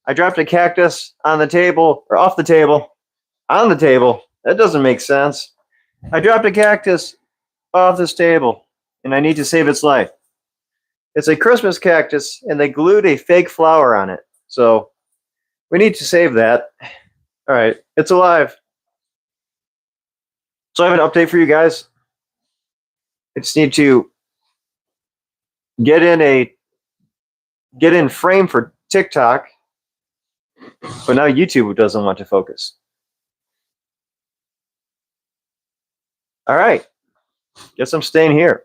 I dropped a cactus on the table, or off the table, on the table. That doesn't make sense. I dropped a cactus off this table, and I need to save its life. It's a Christmas cactus, and they glued a fake flower on it. So we need to save that. All right, it's alive. So I have an update for you guys. I just need to get in frame for TikTok, but now YouTube doesn't want to focus. All right, guess I'm staying here.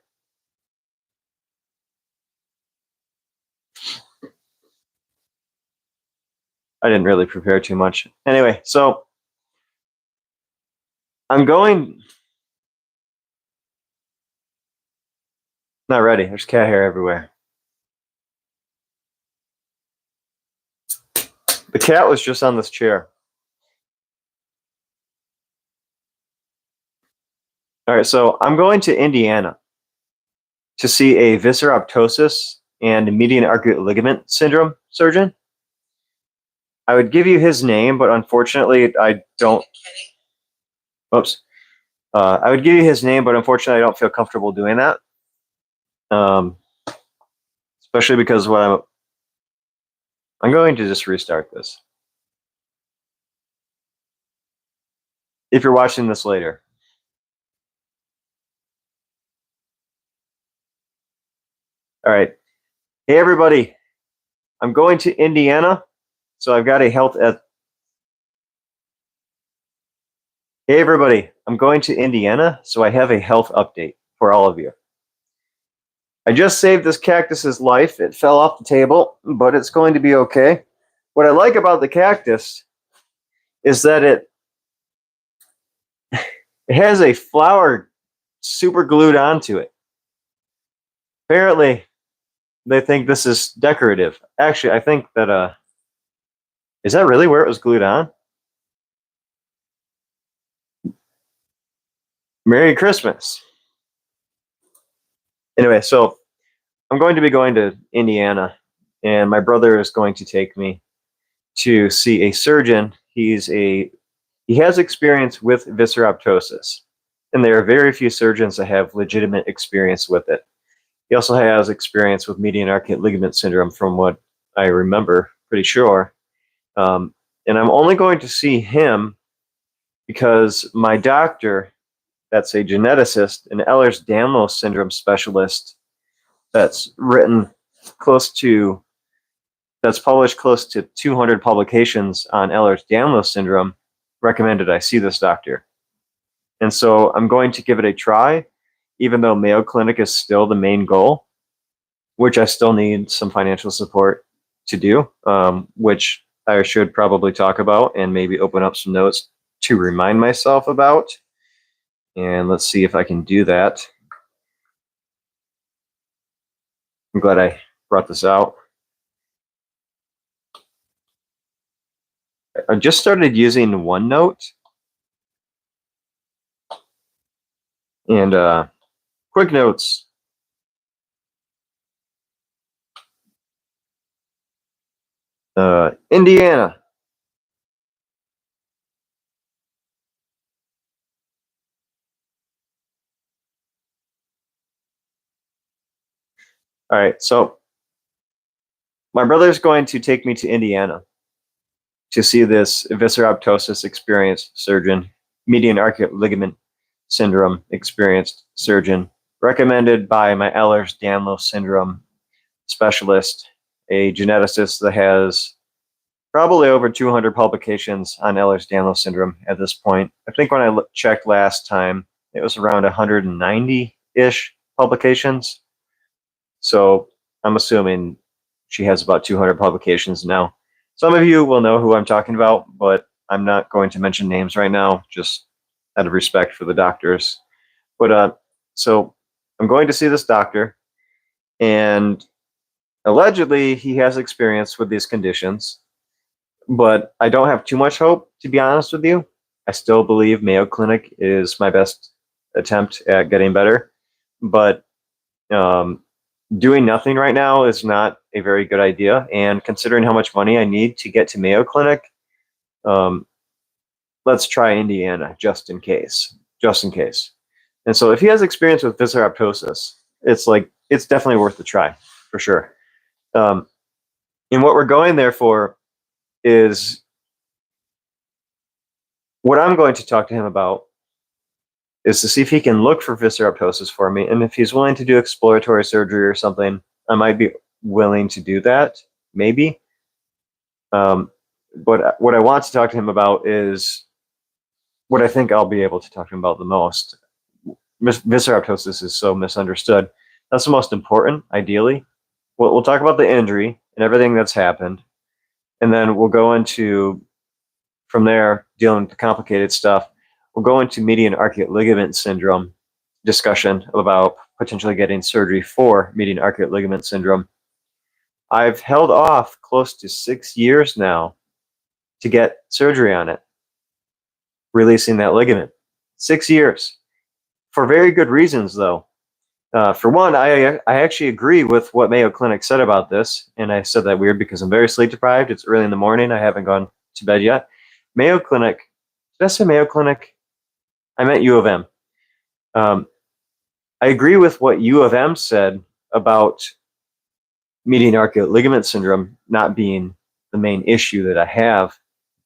I didn't really prepare too much. Anyway, so I'm going. Not ready. There's cat hair everywhere. The cat was just on this chair. All right, so I'm going to Indiana to see a visceroptosis and median arcuate ligament syndrome surgeon. I would give you his name, but unfortunately, I don't. Oops. I would give you his name, but unfortunately, I don't feel comfortable doing that. Especially because what I'm going to just restart this. If you're watching this later. All right. Hey, everybody. I'm going to Indiana, so I've got a health. Hey, everybody. I'm going to Indiana, so I have a health update for all of you. I just saved this cactus's life. It fell off the table, but it's going to be okay. What I like about the cactus is that it has a flower super glued onto it. Apparently, they think this is decorative. Actually, I think that, is that really where it was glued on? Merry Christmas. Anyway, so I'm going to be going to Indiana, and my brother is going to take me to see a surgeon. He has experience with visceroptosis, and there are very few surgeons that have legitimate experience with it. He also has experience with median arcuate ligament syndrome, from what I remember, pretty sure. And I'm only going to see him because my doctor, that's a geneticist, an Ehlers-Danlos syndrome specialist, that's published close to 200 publications on Ehlers-Danlos syndrome, recommended I see this doctor. And so I'm going to give it a try, even though Mayo Clinic is still the main goal, which I still need some financial support to do, which I should probably talk about and maybe open up some notes to remind myself about. And let's see if I can do that. I'm glad I brought this out. I just started using OneNote. And quick notes. Indiana. All right, so my brother's going to take me to Indiana to see this visceroptosis experienced surgeon, median arcuate ligament syndrome experienced surgeon, recommended by my Ehlers-Danlos syndrome specialist, a geneticist that has probably over 200 publications on Ehlers-Danlos syndrome at this point. I think when I checked last time, it was around 190-ish publications. So I'm assuming she has about 200 publications now. Some of you will know who I'm talking about, but I'm not going to mention names right now, just out of respect for the doctors. But so I'm going to see this doctor, and allegedly he has experience with these conditions, but I don't have too much hope, to be honest with you. I still believe Mayo Clinic is my best attempt at getting better, but doing nothing right now is not a very good idea. And considering how much money I need to get to Mayo Clinic, let's try Indiana just in case. Just in case. And so if he has experience with visceroptosis, it's definitely worth the try for sure. And what we're going there for is what I'm going to talk to him about is to see if he can look for visceroptosis for me. And if he's willing to do exploratory surgery or something, I might be willing to do that, maybe. But what I want to talk to him about is what I think I'll be able to talk to him about the most. Visceroptosis is so misunderstood. That's the most important, ideally. We'll talk about the injury and everything that's happened. And then we'll go into, from there, dealing with the complicated stuff. We'll go into median arcuate ligament syndrome discussion about potentially getting surgery for median arcuate ligament syndrome. I've held off close to 6 years now to get surgery on it, releasing that ligament. 6 years. For very good reasons, though. For one, I actually agree with what Mayo Clinic said about this, and I said that weird because I'm very sleep deprived. It's early in the morning. I haven't gone to bed yet. Mayo Clinic, did I say Mayo Clinic? I meant U of M. I agree with what U of M said about median arcuate ligament syndrome not being the main issue that I have.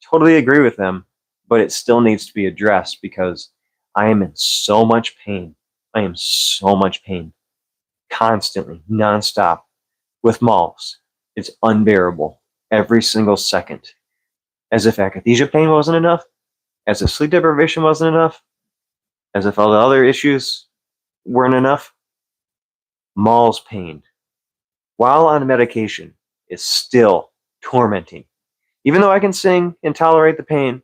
Totally agree with them, but it still needs to be addressed because I am in so much pain. I am so much pain, constantly, nonstop, with MALS. It's unbearable every single second. As if akathisia pain wasn't enough, as if sleep deprivation wasn't enough, as if all the other issues weren't enough. MALS pain, while on medication, is still tormenting. Even though I can sing and tolerate the pain,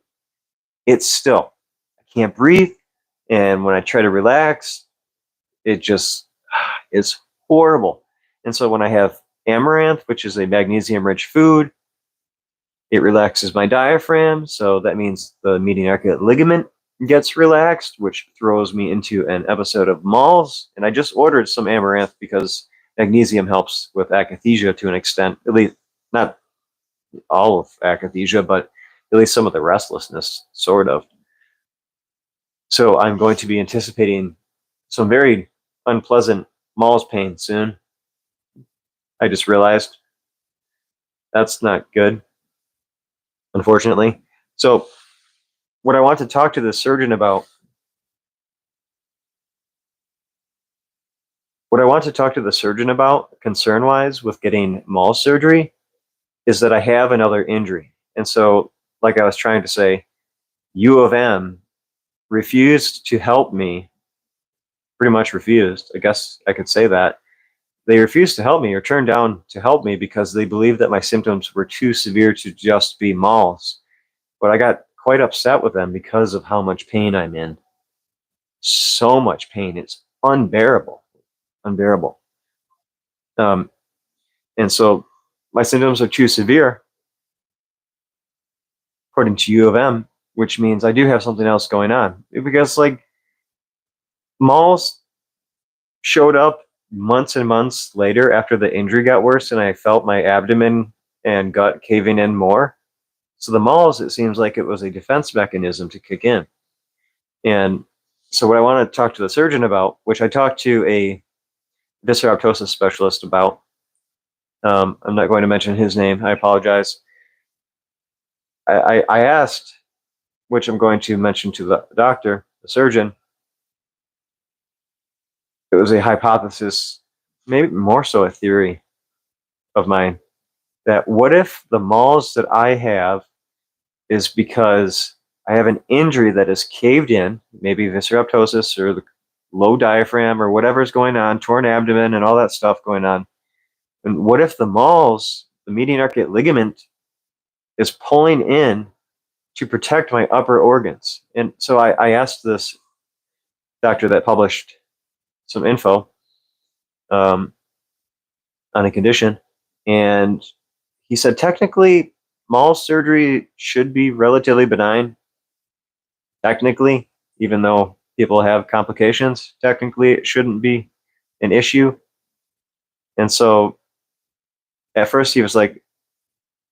it's still, I can't breathe. And when I try to relax, it just is horrible. And so when I have amaranth, which is a magnesium-rich food, it relaxes my diaphragm. So that means the median arcuate ligament gets relaxed, which throws me into an episode of MALS. And I just ordered some amaranth because magnesium helps with akathisia to an extent, at least not all of akathisia, but at least some of the restlessness, sort of. So I'm going to be anticipating some very unpleasant MALS pain soon. I just realized that's not good, unfortunately. So what I want to talk to the surgeon about, concern-wise with getting MALS surgery, is that I have another injury. And so, like I was trying to say, U of M refused to help me, pretty much refused. I guess I could say that. They refused to help me or turned down to help me because they believed that my symptoms were too severe to just be MALS. But I got quite upset with them because of how much pain I'm in. So much pain. It's unbearable. Unbearable. And so my symptoms are too severe, according to U of M, which means I do have something else going on. Because, like, MALS showed up months and months later after the injury got worse and I felt my abdomen and gut caving in more. So the MALS, it seems like it was a defense mechanism to kick in. And so what I want to talk to the surgeon about, which I talked to a visceroptosis specialist about, I'm not going to mention his name, I apologize. I asked, which I'm going to mention to the doctor, the surgeon, it was a hypothesis, maybe more so a theory of mine, that what if the MALS that I have is because I have an injury that is caved in, maybe visceroptosis or the low diaphragm or whatever's going on, torn abdomen and all that stuff going on. And what if the MALS, the median arcuate ligament, is pulling in to protect my upper organs? And so I asked this doctor that published some info on a condition, and he said technically MALS surgery should be relatively benign. Technically, even though people have complications, technically it shouldn't be an issue. And so at first he was like,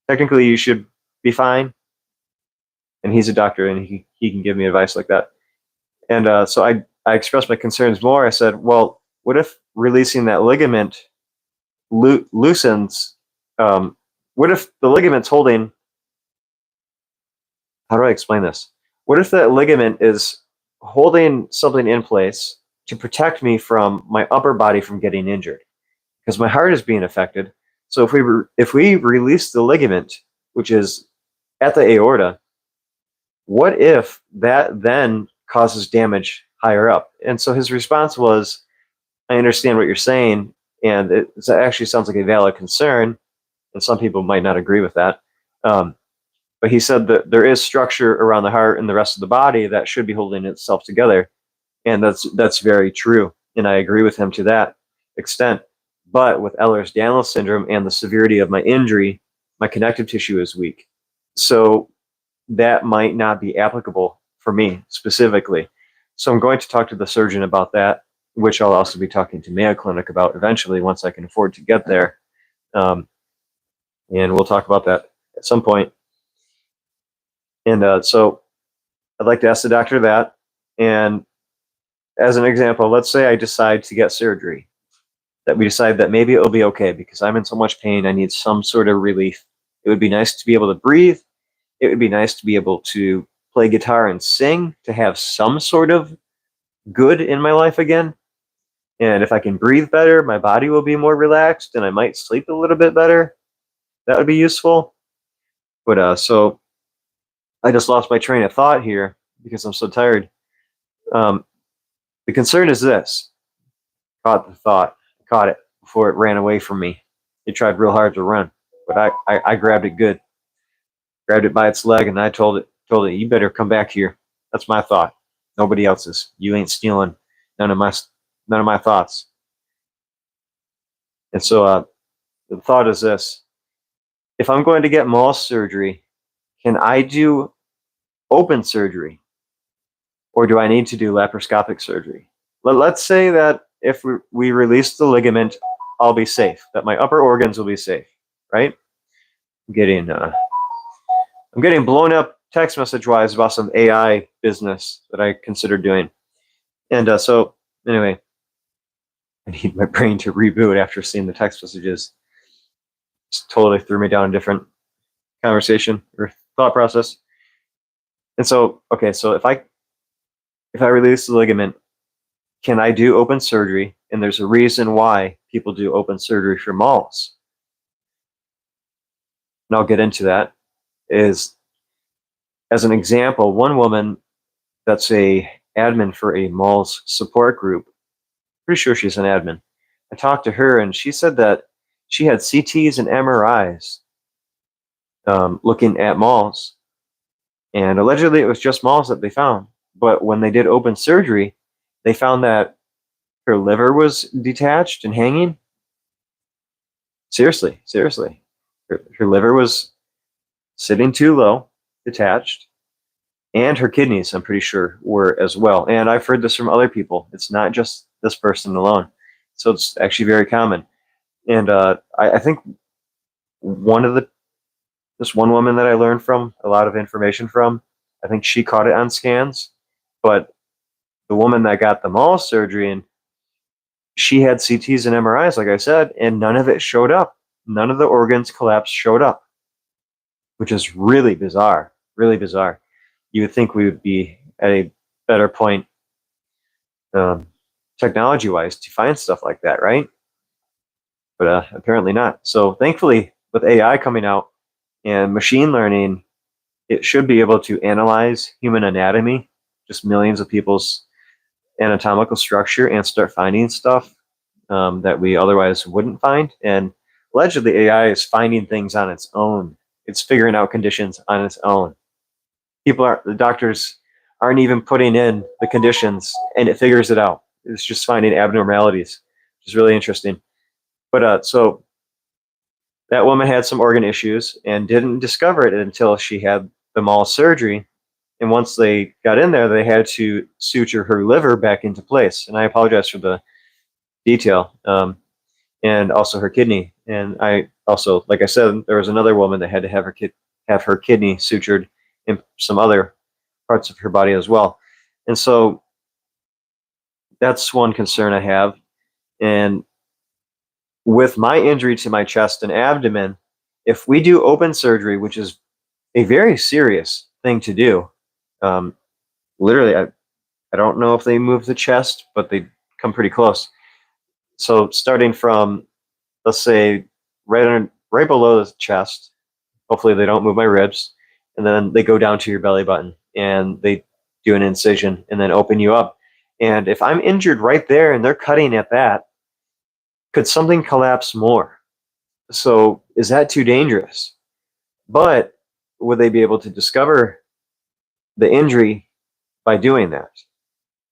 technically you should be fine. And he's a doctor and he can give me advice like that. And so I expressed my concerns more. I said, well, what if releasing that ligament loosens? What if the ligament's holding? How do I explain this? What if that ligament is holding something in place to protect me from my upper body from getting injured? Because my heart is being affected. So if we release the ligament, which is at the aorta, what if that then causes damage higher up? And so his response was, I understand what you're saying, and it actually sounds like a valid concern, and some people might not agree with that. But he said that there is structure around the heart and the rest of the body that should be holding itself together, and that's very true, and I agree with him to that extent. But with Ehlers-Danlos syndrome and the severity of my injury, my connective tissue is weak. So that might not be applicable for me specifically. So I'm going to talk to the surgeon about that, which I'll also be talking to Mayo Clinic about eventually once I can afford to get there. And we'll talk about that at some point. And so I'd like to ask the doctor that. And as an example, let's say I decide to get surgery, that we decide that maybe it'll be okay because I'm in so much pain, I need some sort of relief. It would be nice to be able to breathe. It would be nice to be able to play guitar and sing, to have some sort of good in my life again. And if I can breathe better, my body will be more relaxed and I might sleep a little bit better. That would be useful. But so I just lost my train of thought here because I'm so tired. The concern is this. Caught the thought. Caught it before it ran away from me. It tried real hard to run, but I grabbed it good. Grabbed it by its leg and I told it, you better come back here. That's my thought. Nobody else's. You ain't stealing none of my thoughts. And so the thought is this. If I'm going to get MALS surgery, can I do open surgery? Or do I need to do laparoscopic surgery? Let's say that if we release the ligament, I'll be safe, that my upper organs will be safe, right? I'm getting blown up text message wise about some AI business that I considered doing. And so anyway, I need my brain to reboot after seeing the text messages. Just totally threw me down a different conversation or thought process. And so, okay, so if I release the ligament, can I do open surgery? And there's a reason why people do open surgery for MALS. And I'll get into that. Is, as an example, one woman that's a admin for a MALS support group, pretty sure she's an admin. I talked to her and she said that she had CTs and MRIs looking at MALS. And allegedly it was just MALS that they found. But when they did open surgery, they found that her liver was detached and hanging. Seriously. Her liver was sitting too low, detached. And her kidneys, I'm pretty sure, were as well. And I've heard this from other people. It's not just this person alone. So it's actually very common. And I think this one woman that I learned from a lot of information from, I think she caught it on scans. But the woman that got the MALS surgery, and she had CTs and MRIs, like I said, and none of it showed up. None of the organs collapse showed up, which is really bizarre, really bizarre. You would think we would be at a better point technology-wise to find stuff like that, right? But apparently not. So thankfully, with AI coming out and machine learning, it should be able to analyze human anatomy, just millions of people's anatomical structure, and start finding stuff that we otherwise wouldn't find. And allegedly, AI is finding things on its own. It's figuring out conditions on its own. The doctors aren't even putting in the conditions, and it figures it out. It's just finding abnormalities, which is really interesting. But so that woman had some organ issues and didn't discover it until she had the MALS surgery. And once they got in there, they had to suture her liver back into place. And I apologize for the detail. and also her kidney. And I also, like I said, there was another woman that had to have her kidney sutured in some other parts of her body as well. And so that's one concern I have. And with my injury to my chest and abdomen, if we do open surgery, which is a very serious thing to do, um, literally, I don't know if they move the chest, but they come pretty close. So starting from, let's say, right below the chest, hopefully they don't move my ribs, and then they go down to your belly button and they do an incision and then open you up. And if I'm injured right there and they're cutting at that, could something collapse more? So is that too dangerous? But would they be able to discover the injury by doing that?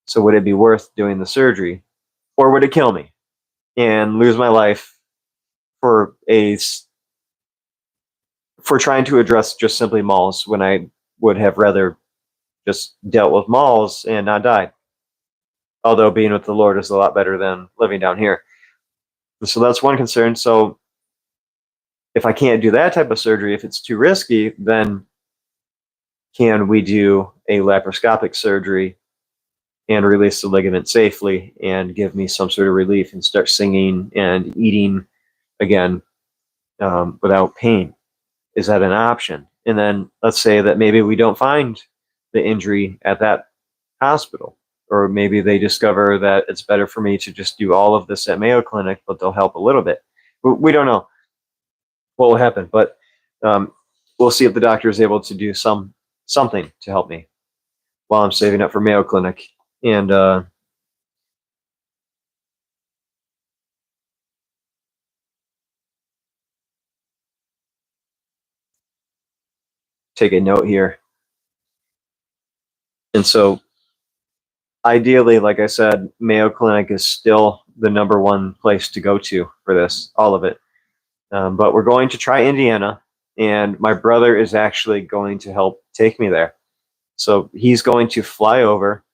So would it be worth doing the surgery, or would it kill me and lose my life for trying to address just simply MALS when I would have rather just dealt with MALS and not died? Although being with the Lord is a lot better than living down here. So that's one concern. So if I can't do that type of surgery, if it's too risky, then can we do a laparoscopic surgery and release the ligament safely and give me some sort of relief and start singing and eating again without pain? Is that an option? And then let's say that maybe we don't find the injury at that hospital, or maybe they discover that it's better for me to just do all of this at Mayo Clinic, but they'll help a little bit. We don't know what will happen, but we'll see if the doctor is able to do something to help me while I'm saving up for Mayo Clinic. And take a note here. And so ideally, like I said, Mayo Clinic is still the number one place to go to for this, all of it. But we're going to try Indiana, and my brother is actually going to help take me there. So he's going to fly over,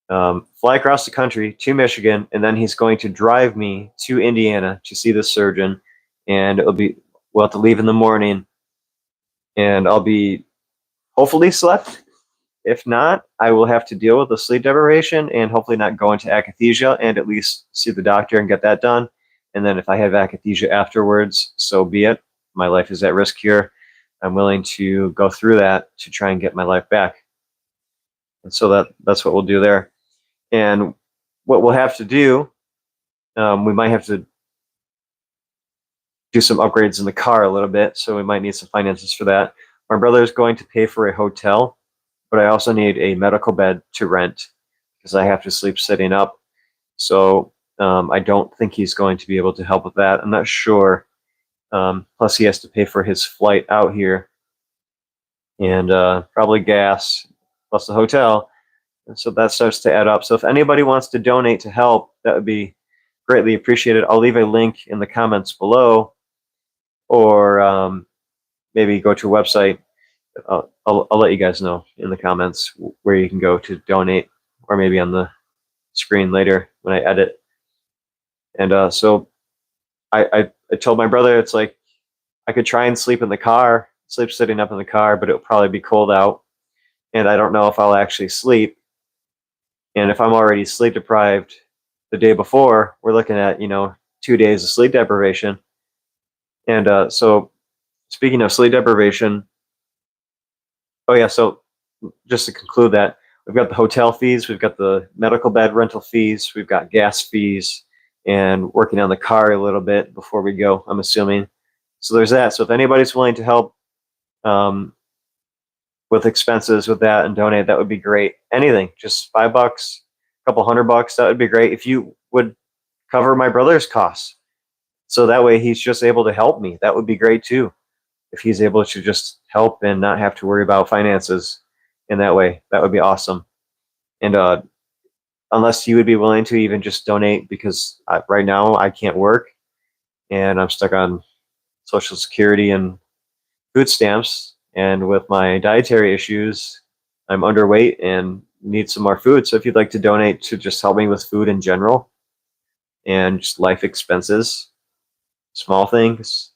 fly across the country to Michigan, and then he's going to drive me to Indiana to see the surgeon. And we'll have to leave in the morning, and I'll be hopefully slept. If not, I will have to deal with the sleep deprivation and hopefully not go into akathisia, and at least see the doctor and get that done. And then if I have akathisia afterwards, so be it. My life is at risk here. I'm willing to go through that to try and get my life back. And so that's what we'll do there. And what we'll have to do, we might have to do some upgrades in the car a little bit, so we might need some finances for that. My brother is going to pay for a hotel, but I also need a medical bed to rent because I have to sleep sitting up. So I don't think he's going to be able to help with that. I'm not sure. Plus, he has to pay for his flight out here and probably gas, plus the hotel. And so that starts to add up. So if anybody wants to donate to help, that would be greatly appreciated. I'll leave a link in the comments below, or maybe go to a website. I'll let you guys know in the comments where you can go to donate, or maybe on the screen later when I edit. And so I told my brother, it's like I could try and sleep in the car, sleep sitting up in the car, but it'll probably be cold out, and I don't know if I'll actually sleep. And if I'm already sleep deprived the day before, we're looking at 2 days of sleep deprivation. And so speaking of sleep deprivation, oh yeah, so just to conclude that, we've got the hotel fees, we've got the medical bed rental fees, we've got gas fees, and working on the car a little bit before we go, I'm assuming. So there's that. So if anybody's willing to help with expenses with that and donate, that would be great. Anything, just $5, a couple $100, that would be great. If you would cover my brother's costs, so that way he's just able to help me, that would be great too. If he's able to just help and not have to worry about finances in that way, that would be awesome. And unless you would be willing to even just donate, because right now I can't work and I'm stuck on Social Security and food stamps, and with my dietary issues, I'm underweight and need some more food. So if you'd like to donate to just help me with food in general, and just life expenses, small things,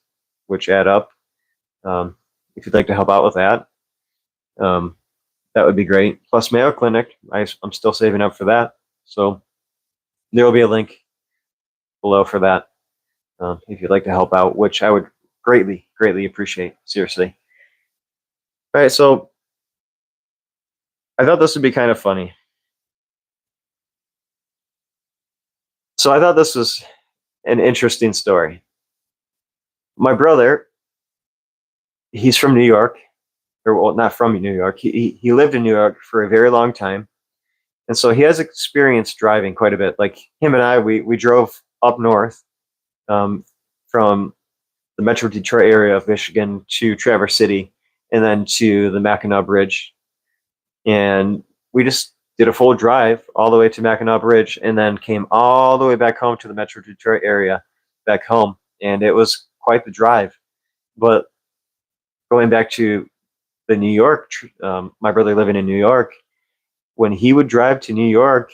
which add up. If you'd like to help out with that, that would be great. Plus Mayo Clinic, I'm still saving up for that. So there will be a link below for that if you'd like to help out, which I would greatly, greatly appreciate. Seriously. All right, so I thought this would be kind of funny. So I thought this was an interesting story. My brother, he's from New York, or well, not from New York. He lived in New York for a very long time, and so he has experience driving quite a bit. Like him and I, we drove up north from the Metro Detroit area of Michigan to Traverse City, and then to the Mackinac Bridge, and we just did a full drive all the way to Mackinac Bridge, and then came all the way back home to the Metro Detroit area, back home, and it was quite the drive. But going back to the New York, my brother living in New York, when he would drive to New York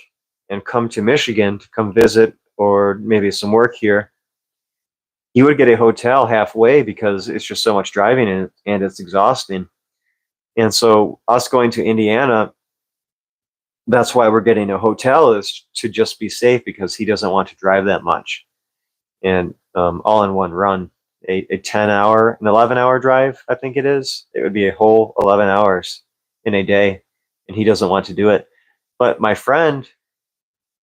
and come to Michigan to come visit or maybe some work here, he would get a hotel halfway because it's just so much driving and it's exhausting. And so us going to Indiana, that's why we're getting a hotel, is to just be safe because he doesn't want to drive that much. And all in one run, a 10-hour, an 11-hour drive, I think it is. It would be a whole 11 hours in a day, and he doesn't want to do it. But my friend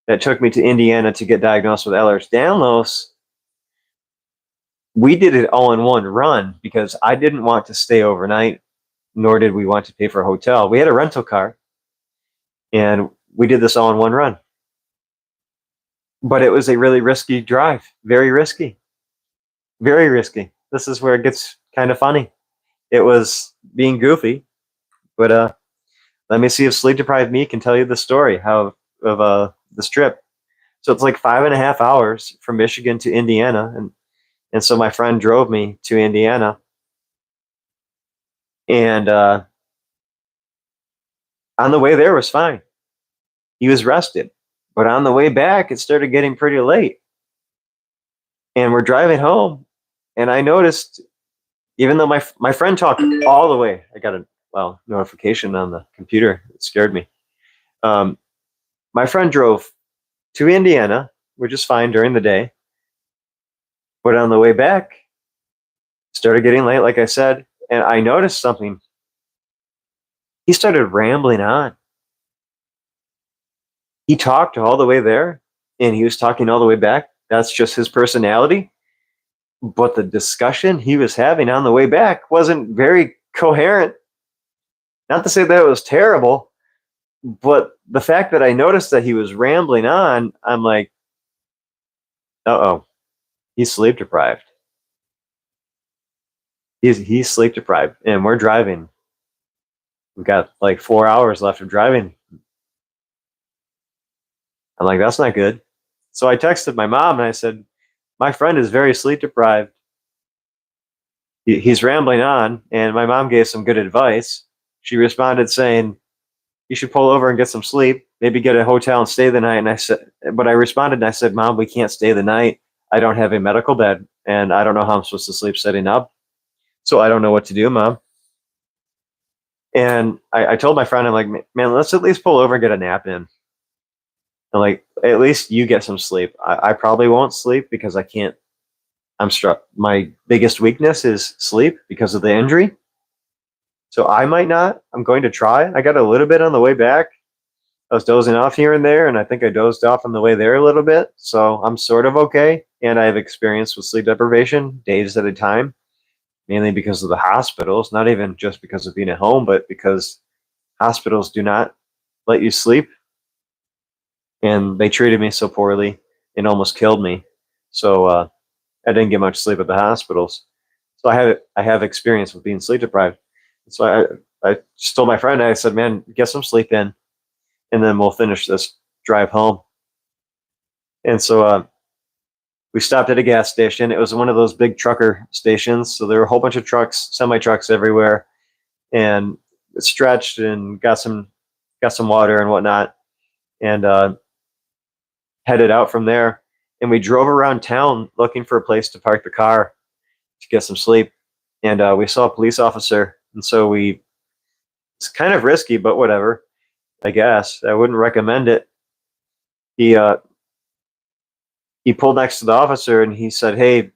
that took me to Indiana to get diagnosed with Ehlers-Danlos, we did it all in one run because I didn't want to stay overnight, nor did we want to pay for a hotel. We had a rental car, and we did this all in one run. But it was a really risky drive, very risky, very risky. This is where it gets kind of funny. It was being goofy, but let me see if sleep deprived me can tell you the story of this trip. So it's like 5.5 hours from Michigan to Indiana, and so my friend drove me to Indiana, and on the way there was fine. He was rested, but on the way back it started getting pretty late, and we're driving home, and I noticed, even though my friend talked all the way, I got a notification on the computer. It scared me. My friend drove to Indiana, which is fine during the day, but on the way back, started getting late, like I said, and I noticed something. He started rambling on. He talked all the way there, and he was talking all the way back. That's just his personality. But the discussion he was having on the way back wasn't very coherent. Not to say that it was terrible, but the fact that I noticed that he was rambling on, I'm like, uh-oh, he's sleep deprived. He's sleep deprived, and we're driving. We've got like 4 hours left of driving. I'm like, that's not good. So I texted my mom and I said, my friend is very sleep deprived. He's rambling on, and my mom gave some good advice. She responded saying, you should pull over and get some sleep, maybe get a hotel and stay the night. And I said, but I responded and I said, Mom, we can't stay the night. I don't have a medical bed, and I don't know how I'm supposed to sleep sitting up. So I don't know what to do, Mom. And I told my friend, I'm like, man, let's at least pull over and get a nap in. And like, at least you get some sleep. I probably won't sleep because I can't. I'm struck. My biggest weakness is sleep because of the injury. So I might not. I'm going to try. I got a little bit on the way back. I was dozing off here and there, and I think I dozed off on the way there a little bit. So I'm sort of okay. And I have experience with sleep deprivation days at a time, mainly because of the hospitals, not even just because of being at home, but because hospitals do not let you sleep. And they treated me so poorly and almost killed me. So I didn't get much sleep at the hospitals. So I have experience with being sleep deprived. So I just told my friend, I said, man, get some sleep in, and then we'll finish this drive home. And so we stopped at a gas station. It was one of those big trucker stations. So there were a whole bunch of trucks, semi-trucks everywhere, and it stretched and got some water and whatnot, and headed out from there. and we drove around town looking for a place to park the car to get some sleep. And we saw a police officer, and so it's kind of risky, but whatever. I guess I wouldn't recommend it. He uh, he pulled next to the officer, and he said, "Hey,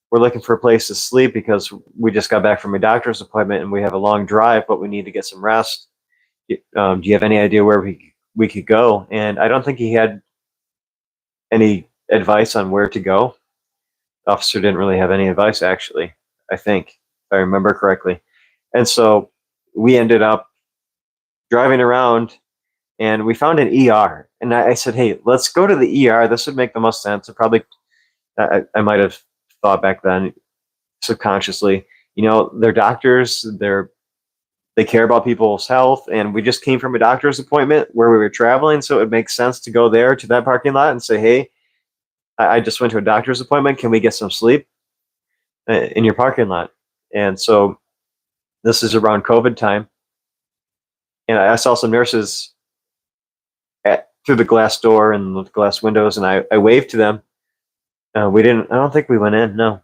we're looking for a place to sleep because we just got back from a doctor's appointment and we have a long drive, but we need to get some rest. Do you have any idea where we could go?" And I don't think he had any advice on where to go. The officer didn't really have any advice, actually, I think, if I remember correctly. And so we ended up driving around, and we found an ER. And I said, "Hey, let's go to the ER. This would make the most sense." It probably, I might have thought back then subconsciously, they're doctors, they care about people's health, and we just came from a doctor's appointment where we were traveling, so it would make sense to go there to that parking lot and say, "Hey, I just went to a doctor's appointment. Can we get some sleep in your parking lot?" And so this is around COVID time, and I saw some nurses through the glass door and the glass windows, and I waved to them. We didn't. I don't think we went in. No.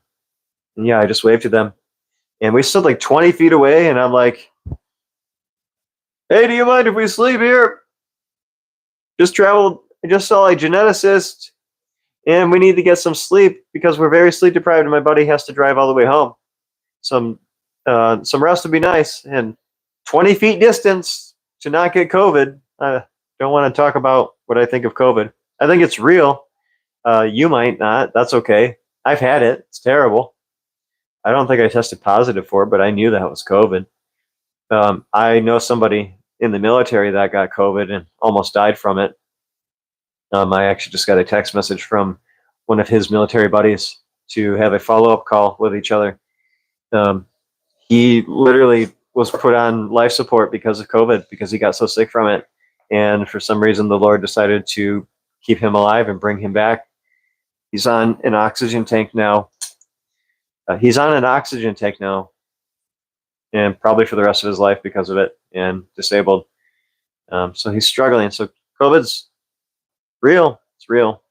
And yeah, I just waved to them, and we stood like 20 feet away, and I'm like, "Hey, do you mind if we sleep here? Just traveled. I just saw a geneticist, and we need to get some sleep because we're very sleep deprived, and my buddy has to drive all the way home. Some rest would be nice." And 20 feet distance to not get COVID. I don't want to talk about what I think of COVID. I think it's real. You might not. That's okay. I've had it. It's terrible. I don't think I tested positive for it, but I knew that was COVID. I know somebody in the military that got COVID and almost died from it. I actually just got a text message from one of his military buddies to have a follow-up call with each other. He literally was put on life support because of COVID, because he got so sick from it. And for some reason, the Lord decided to keep him alive and bring him back. He's on an oxygen tank now. And probably for the rest of his life because of it, and disabled. So he's struggling. So COVID's real. It's real,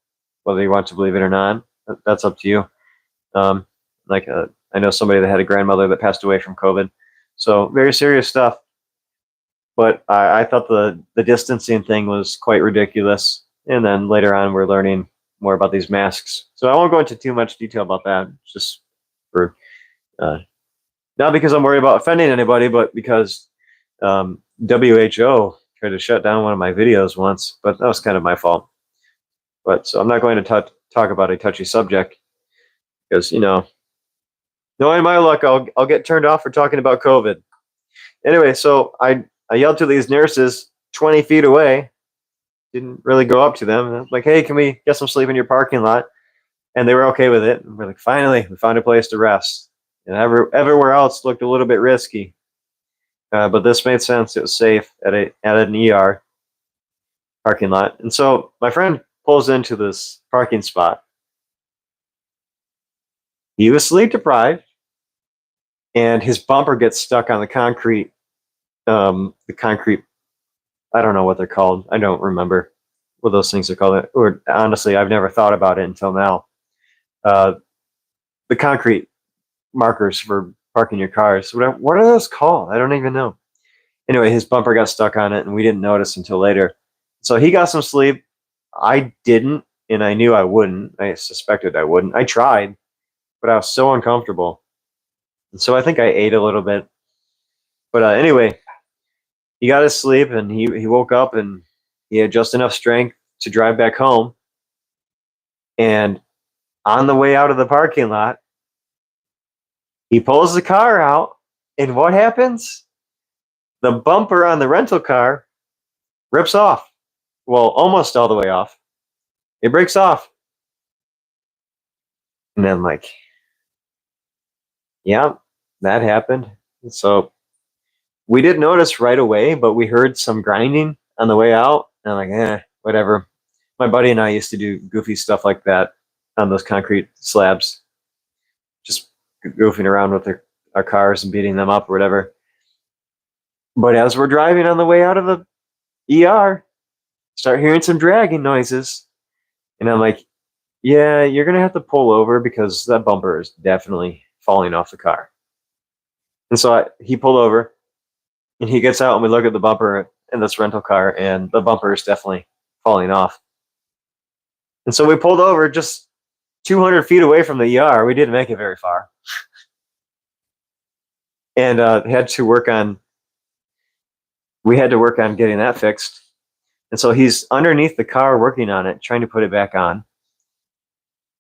whether you want to believe it or not. That's up to you. I know somebody that had a grandmother that passed away from COVID. So very serious stuff. But I thought the distancing thing was quite ridiculous. And then later on, we're learning more about these masks. So I won't go into too much detail about that. Just for not because I'm worried about offending anybody, but because WHO tried to shut down one of my videos once, but that was kind of my fault. But so I'm not going to talk about a touchy subject because, knowing my luck, I'll get turned off for talking about COVID. Anyway, so I yelled to these nurses 20 feet away, didn't really go up to them. And I was like, "Hey, can we get some sleep in your parking lot?" And they were okay with it. And we're like, finally, we found a place to rest. And everywhere else looked a little bit risky. But this made sense. It was safe at an ER parking lot. And so my friend pulls into this parking spot. He was sleep deprived, and his bumper gets stuck on the concrete. The concrete, I don't know what they're called. I don't remember what those things are called. Or honestly, I've never thought about it until now. The concrete markers for parking your cars. What are those called? I don't even know. Anyway, his bumper got stuck on it, and we didn't notice until later. So he got some sleep. I didn't, and I knew I wouldn't. I suspected I wouldn't. I tried, but I was so uncomfortable. And so I think I ate a little bit. But anyway, he got his sleep, and he woke up, and he had just enough strength to drive back home. And on the way out of the parking lot, he pulls the car out, and what happens? The bumper on the rental car rips off. Well, almost all the way off. It breaks off. And then, yeah, that happened. So we didn't notice right away, but we heard some grinding on the way out. And I'm like, whatever. My buddy and I used to do goofy stuff like that on those concrete slabs, just goofing around with our cars and beating them up or whatever. But as we're driving on the way out of the ER, start hearing some dragging noises. And I'm like, yeah, you're going to have to pull over because that bumper is definitely falling off the car. And so he pulled over and he gets out and we look at the bumper in this rental car and the bumper is definitely falling off. And so we pulled over just 200 feet away from the ER. We didn't make it very far. And we had to work on getting that fixed. And so he's underneath the car working on it, trying to put it back on.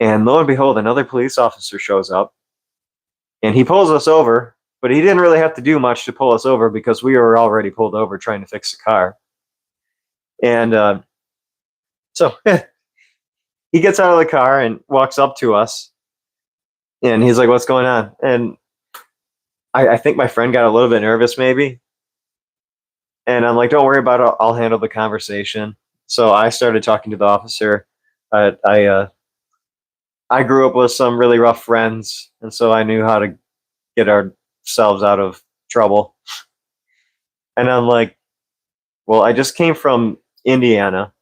And lo and behold, another police officer shows up and he pulls us over, but he didn't really have to do much to pull us over because we were already pulled over trying to fix the car. And so he gets out of the car and walks up to us and he's like, "What's going on?" And I think my friend got a little bit nervous maybe. And I'm like, "Don't worry about it. I'll handle the conversation." So I started talking to the officer. I grew up with some really rough friends, and so I knew how to get ourselves out of trouble. And I'm like, "Well, I just came from Indiana.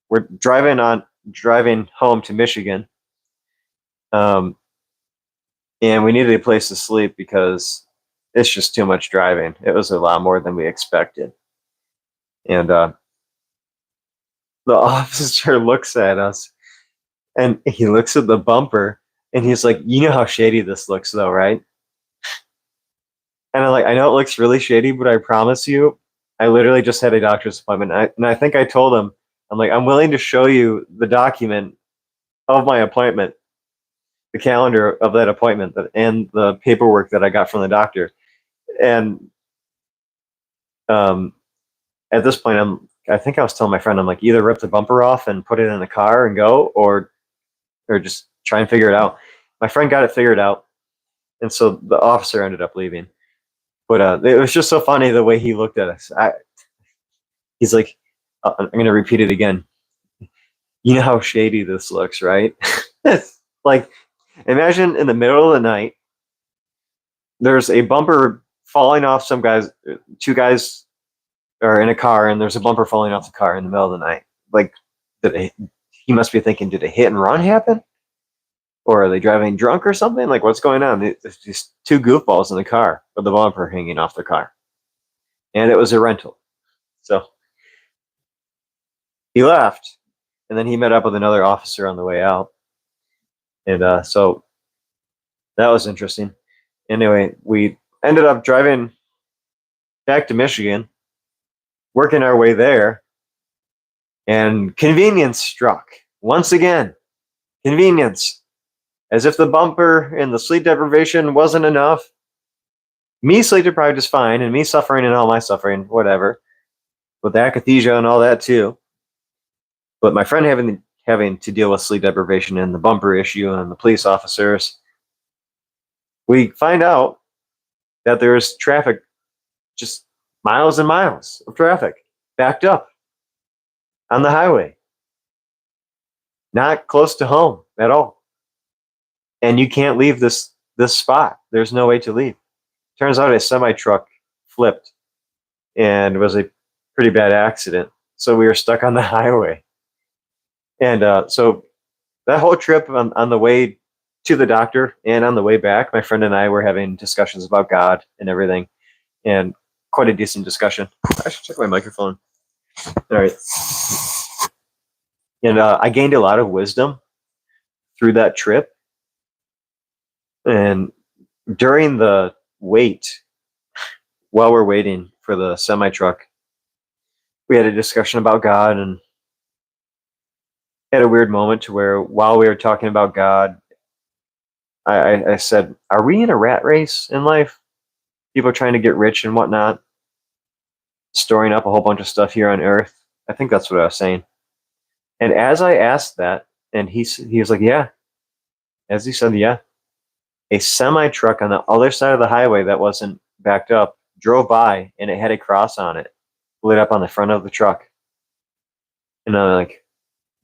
We're driving home to Michigan, um, and we needed a place to sleep because it's just too much driving. It was a lot more than we expected." And the officer looks at us, and he looks at the bumper, and he's like, "You know how shady this looks, though, right?" And I'm like, "I know it looks really shady, but I promise you, I literally just had a doctor's appointment." And I think I told him, I'm like, "I'm willing to show you the document of my appointment, the calendar of that appointment, and the paperwork that I got from the doctor." And um, at this point, I think I was telling my friend, I'm like, either rip the bumper off and put it in the car and go, or just try and figure it out. My friend got it figured out, and so the officer ended up leaving. But it was just so funny the way he looked at us. He's like, I'm going to repeat it again. "You know how shady this looks, right?" Like, imagine in the middle of the night, there's a bumper falling off two guys are in a car, and there's a bumper falling off the car in the middle of the night. Like, he must be thinking, did a hit and run happen? Or are they driving drunk or something? Like, what's going on? There's just two goofballs in the car with the bumper hanging off the car. And it was a rental. So he left, and then he met up with another officer on the way out. And so that was interesting. Anyway, we ended up driving back to Michigan, working our way there, and convenience struck. Once again, convenience. As if the bumper and the sleep deprivation wasn't enough. Me sleep deprived is fine, and me suffering and all my suffering, whatever. With the akathisia and all that too. But my friend having to deal with sleep deprivation and the bumper issue and the police officers, we find out that there's traffic, just miles and miles of traffic backed up on the highway, not close to home at all. And you can't leave this spot. There's no way to leave. Turns out a semi truck flipped and it was a pretty bad accident. So we were stuck on the highway. And so that whole trip on the way to the doctor and on the way back, my friend and I were having discussions about God and everything, and quite a decent discussion. I should check my microphone. All right. And I gained a lot of wisdom through that trip. And during the wait, while we're waiting for the semi truck, we had a discussion about God and had a weird moment to where while we were talking about God, I said, "Are we in a rat race in life? People trying to get rich and whatnot, storing up a whole bunch of stuff here on earth." I think that's what I was saying. And as I asked that, and he was like, "Yeah." As he said, "Yeah," a semi truck on the other side of the highway that wasn't backed up drove by, and it had a cross on it, lit up on the front of the truck. And I'm like,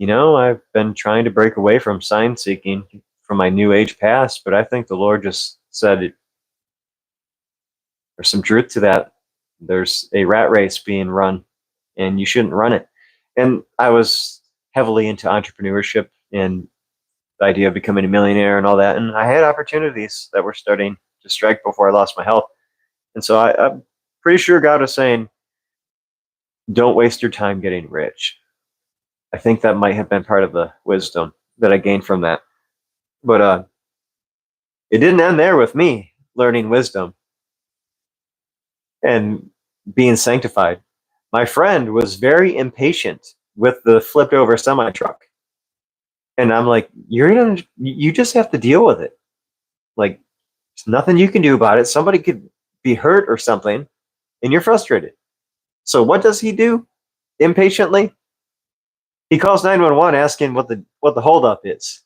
I've been trying to break away from sign seeking from my new age past, but I think the Lord just said there's some truth to that. There's a rat race being run, and you shouldn't run it. And I was heavily into entrepreneurship and the idea of becoming a millionaire and all that. And I had opportunities that were starting to strike before I lost my health. And so I'm pretty sure God was saying, don't waste your time getting rich. I think that might have been part of the wisdom that I gained from that. But it didn't end there with me learning wisdom and being sanctified. My friend was very impatient with the flipped over semi truck. And I'm like, you just have to deal with it. Like, there's nothing you can do about it. Somebody could be hurt or something, and you're frustrated. So what does he do? Impatiently, he calls 911 asking what the holdup is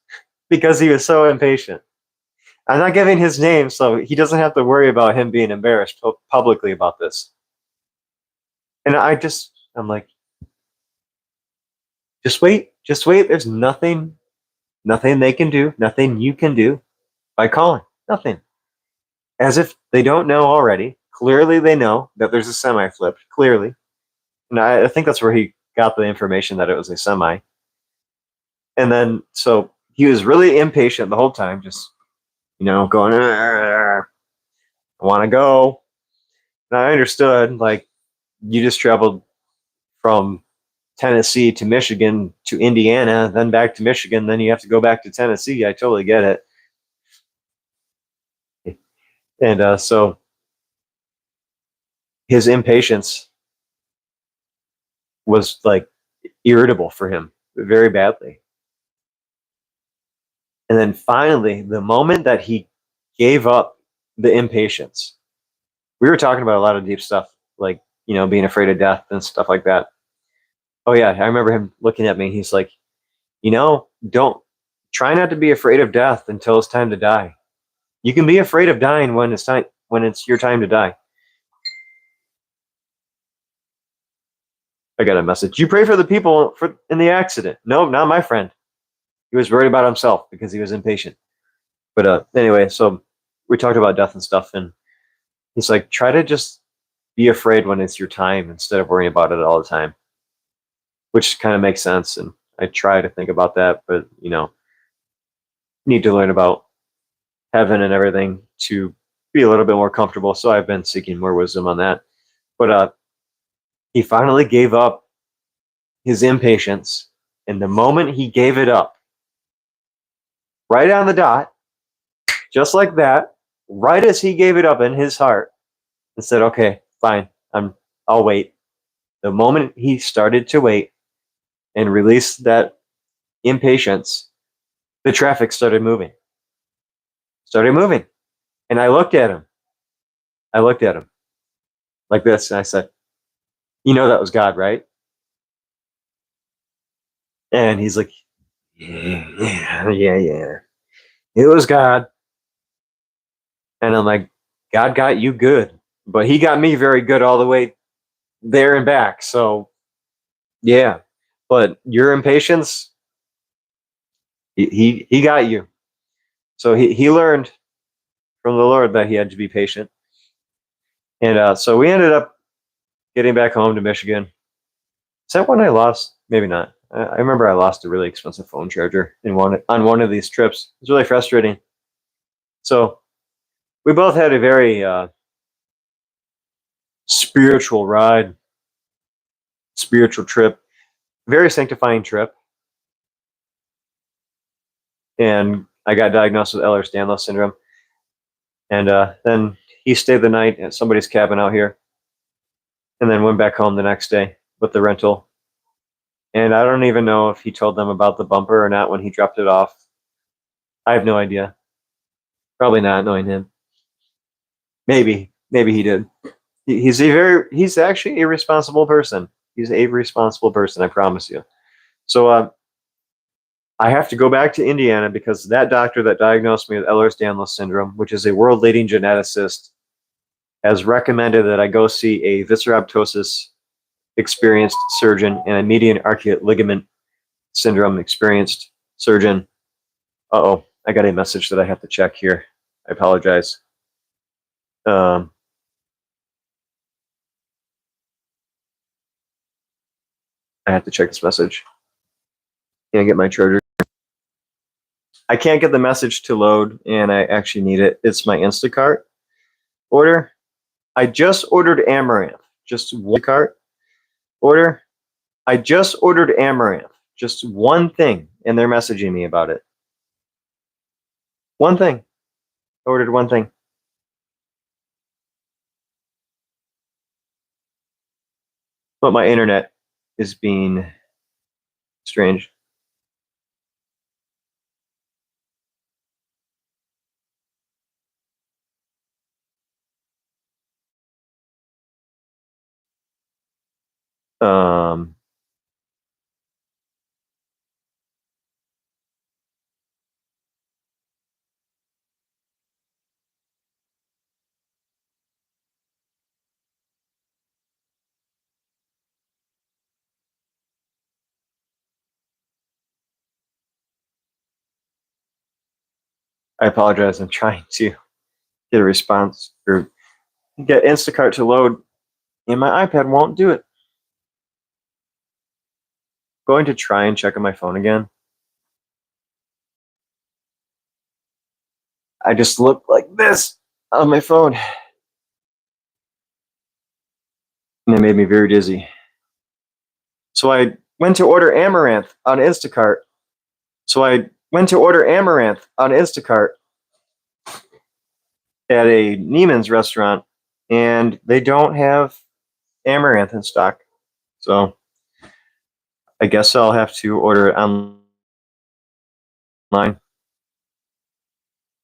because he was so impatient. I'm not giving his name, so he doesn't have to worry about him being embarrassed publicly about this. And I'm like, just wait. There's nothing they can do, nothing you can do by calling. Nothing. As if they don't know already. Clearly they know that there's a semi flipped, clearly. And I think that's where he got the information that it was a semi. And then, so he was really impatient the whole time, just, going, I want to go. And I understood, like, you just traveled from Tennessee to Michigan to Indiana, then back to Michigan, then you have to go back to Tennessee. I totally get it. And so his impatience was like irritable for him very badly. And then finally, the moment that he gave up the impatience, we were talking about a lot of deep stuff, like, being afraid of death and stuff like that. Oh, yeah. I remember him looking at me. He's like, don't try not to be afraid of death until it's time to die. You can be afraid of dying when it's your time to die. I got a message. You pray for the people in the accident. No, not my friend. He was worried about himself because he was impatient. But anyway, so we talked about death and stuff, and he's like, try to just be afraid when it's your time instead of worrying about it all the time, which kind of makes sense. And I try to think about that, but need to learn about heaven and everything to be a little bit more comfortable. So I've been seeking more wisdom on that. But he finally gave up his impatience, and the moment he gave it up, right on the dot, just like that, right as he gave it up in his heart and said, okay, fine, I'll wait. The moment he started to wait and released that impatience, the traffic started moving. And I looked at him like this, and I said, that was God, right? And he's like, yeah. It was God. And I'm like, God got you good, but he got me very good all the way there and back. So yeah, but your impatience, he got you. So he learned from the Lord that he had to be patient. And so we ended up getting back home to Michigan. Is that when I lost? Maybe not. I remember I lost a really expensive phone charger on one of these trips. It was really frustrating. So we both had a very spiritual ride, spiritual trip, very sanctifying trip. And I got diagnosed with Ehlers-Danlos syndrome. And then he stayed the night at somebody's cabin out here, and then went back home the next day with the rental. And I don't even know if he told them about the bumper or not when he dropped it off. I have no idea. Probably not, knowing him. Maybe he did. He's actually a responsible person. He's a responsible person, I promise you. So I have to go back to Indiana because that doctor that diagnosed me with Ehlers-Danlos syndrome, which is a world-leading geneticist, has recommended that I go see a Visceroptosis experienced surgeon and a median arcuate ligament syndrome experienced surgeon. Uh-oh, I got a message that I have to check here. I apologize. I have to check this message. Can I get my charger? I can't get the message to load, and I actually need it. It's my Instacart order. I just ordered Amaranth. Just one cart order. I just ordered Amaranth. Just one thing, and they're messaging me about it. One thing. I ordered one thing. But my internet is being strange. Um, I apologize. I'm trying to get a response or get Instacart to load, and my iPad won't do it. Going to try and check on my phone again. I just look like this on my phone, and it made me very dizzy. So I went to order Amaranth on Instacart. At a Neiman's restaurant, and they don't have Amaranth in stock. So I guess I'll have to order it online.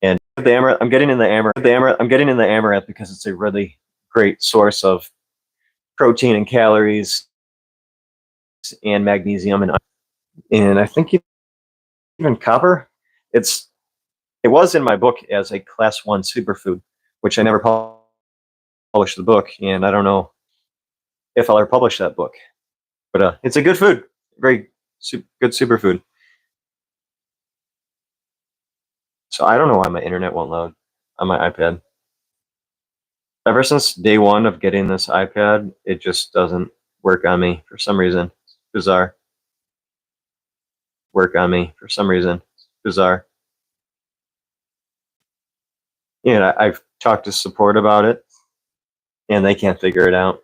And the Amaranth, I'm getting in the Amaranth because it's a really great source of protein and calories and magnesium and I think even copper. It was in my book as a class 1 superfood, which I never published the book, and I don't know if I'll ever publish that book. But it's a good food, very good superfood. So I don't know why my internet won't load on my iPad. Ever since day one of getting this iPad, it just doesn't work on me for some reason. It's bizarre. Bizarre. And I've talked to support about it, and they can't figure it out.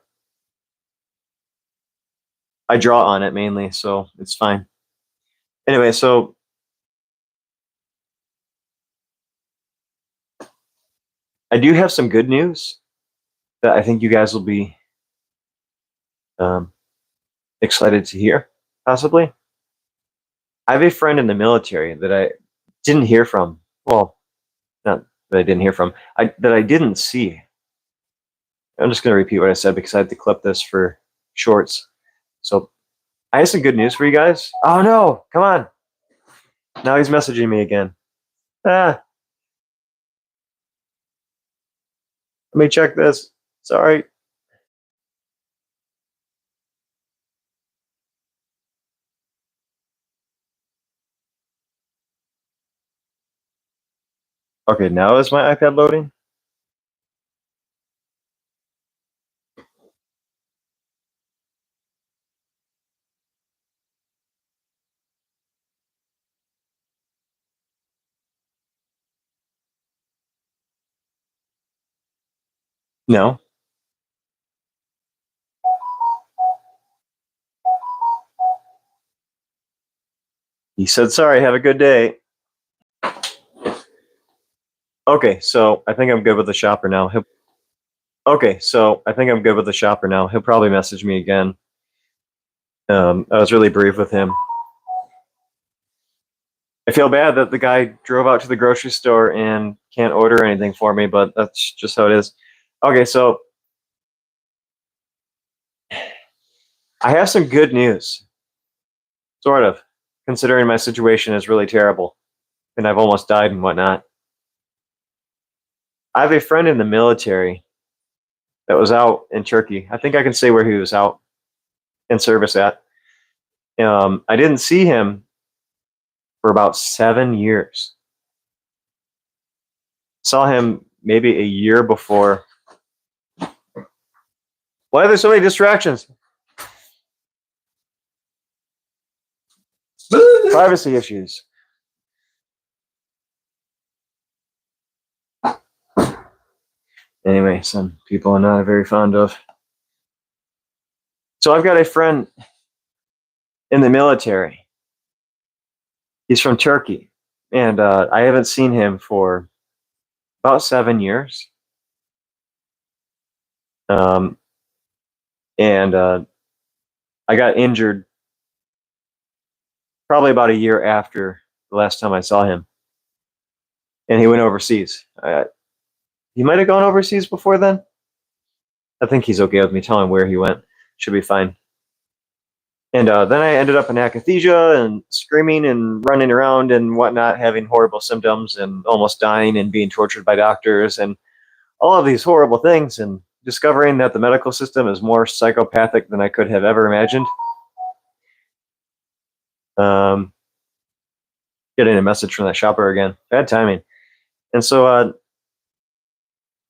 I draw on it mainly, so it's fine. Anyway, so I do have some good news that I think you guys will be excited to hear, possibly. I have a friend in the military that I didn't hear from. Well, not that I didn't hear from, that I didn't see. I'm just going to repeat what I said because I had to clip this for shorts. So I have some good news for you guys. Oh no, come on. Now he's messaging me again. Let me check this. Sorry. Okay, now is my iPad loading? No. He said, sorry, have a good day. Okay, so I think I'm good with the shopper now. He'll probably message me again. I was really brief with him. I feel bad that the guy drove out to the grocery store and can't order anything for me, but that's just how it is. Okay, so I have some good news. Sort of, considering my situation is really terrible and I've almost died and whatnot. I have a friend in the military that was out in Turkey. I think I can say where he was out in service at. I didn't see him for about 7 years. Saw him maybe a year before. Why are there so many distractions? Privacy issues. Anyway, some people I'm not very fond of. So I've got a friend in the military. He's from Turkey, and I haven't seen him for about 7 years. Um, and I got injured probably about a year after the last time I saw him, and he went overseas. He might have gone overseas before then. I think he's okay with me telling where he went. Should be fine. And then I ended up in akathisia and screaming and running around and whatnot, having horrible symptoms and almost dying and being tortured by doctors and all of these horrible things, and discovering that the medical system is more psychopathic than I could have ever imagined. Um, Getting a message from that shopper again. Bad timing. And so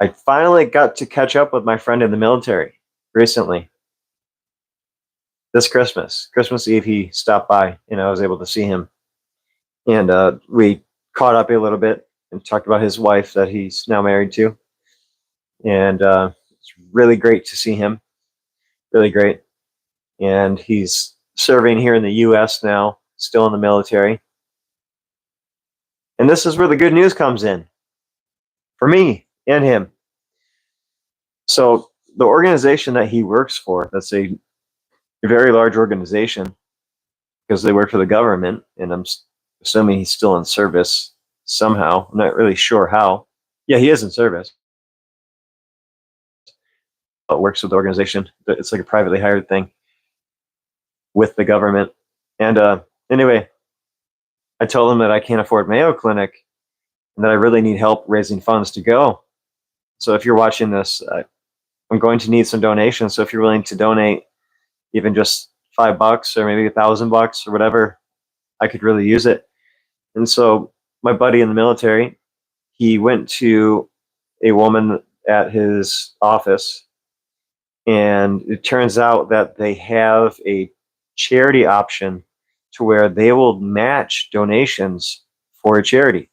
I finally got to catch up with my friend in the military recently. This Christmas Eve, he stopped by and I was able to see him. And we caught up a little bit and talked about his wife that he's now married to. And it's really great to see him. Really great. And he's serving here in the US now, still in the military. And this is where the good news comes in for me and him. So the organization that he works for, that's a very large organization because they work for the government, and I'm assuming he's still in service somehow. I'm not really sure how. Yeah, he is in service, but works with the organization. It's like a privately hired thing with the government. And anyway, I told him that I can't afford Mayo Clinic and that I really need help raising funds to go. So if you're watching this, I'm going to need some donations. So if you're willing to donate even just $5 or maybe $1,000 or whatever, I could really use it. And so my buddy in the military, he went to a woman at his office, and it turns out that they have a charity option to where they will match donations for a charity.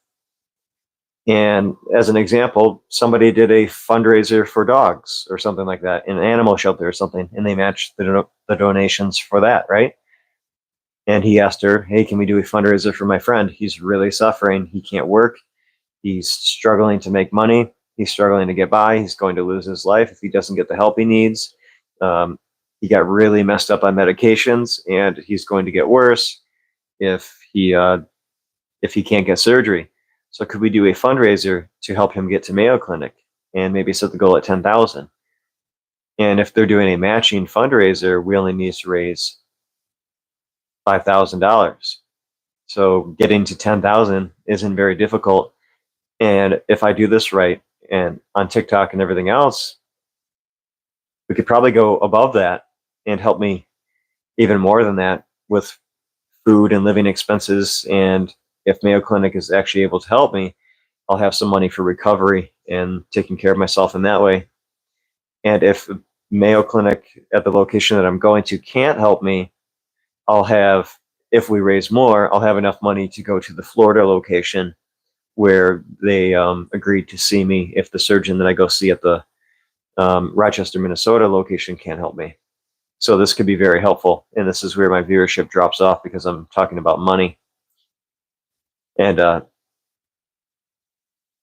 And as an example, somebody did a fundraiser for dogs or something like that in an animal shelter or something, and they matched the donations for that, right? And he asked her, hey, can we do a fundraiser for my friend? He's really suffering. He can't work. He's struggling to make money. He's struggling to get by. He's going to lose his life if he doesn't get the help he needs. He got really messed up on medications, and he's going to get worse if he can't get surgery. So could we do a fundraiser to help him get to Mayo Clinic and maybe set the goal at 10,000? And if they're doing a matching fundraiser, we only need to raise $5,000. So getting to 10,000 isn't very difficult. And if I do this right and on TikTok and everything else, we could probably go above that and help me even more than that with food and living expenses. And if Mayo Clinic is actually able to help me, I'll have some money for recovery and taking care of myself in that way. And if Mayo Clinic at the location that I'm going to can't help me, I'll have, if we raise more, I'll have enough money to go to the Florida location where they agreed to see me if the surgeon that I go see at the Rochester, Minnesota location can't help me. So this could be very helpful. And this is where my viewership drops off because I'm talking about money. And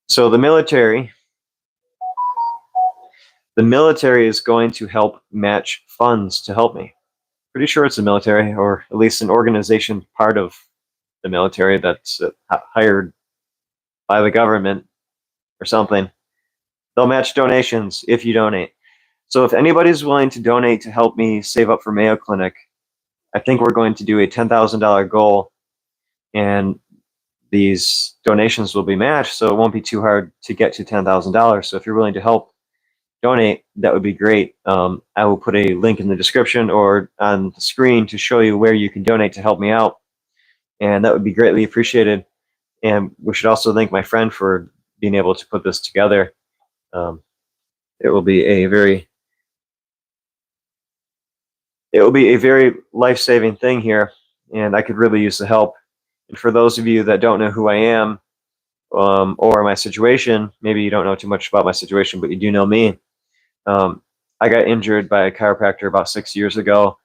so the military is going to help match funds to help me. Pretty sure it's the military, or at least an organization part of the military that's hired by the government or something. They'll match donations if you donate. So if anybody's willing to donate to help me save up for Mayo Clinic, I think we're going to do a $10,000 goal, and these donations will be matched, so it won't be too hard to get to $10,000. So if you're willing to help donate, that would be great. I will put a link in the description or on the screen to show you where you can donate to help me out, and that would be greatly appreciated. And we should also thank my friend for being able to put this together. It will be a very life-saving thing here, and I could really use the help. And for those of you that don't know who I am, or my situation. Maybe you don't know too much about my situation, but you do know me. I got injured by a chiropractor about 6 years ago.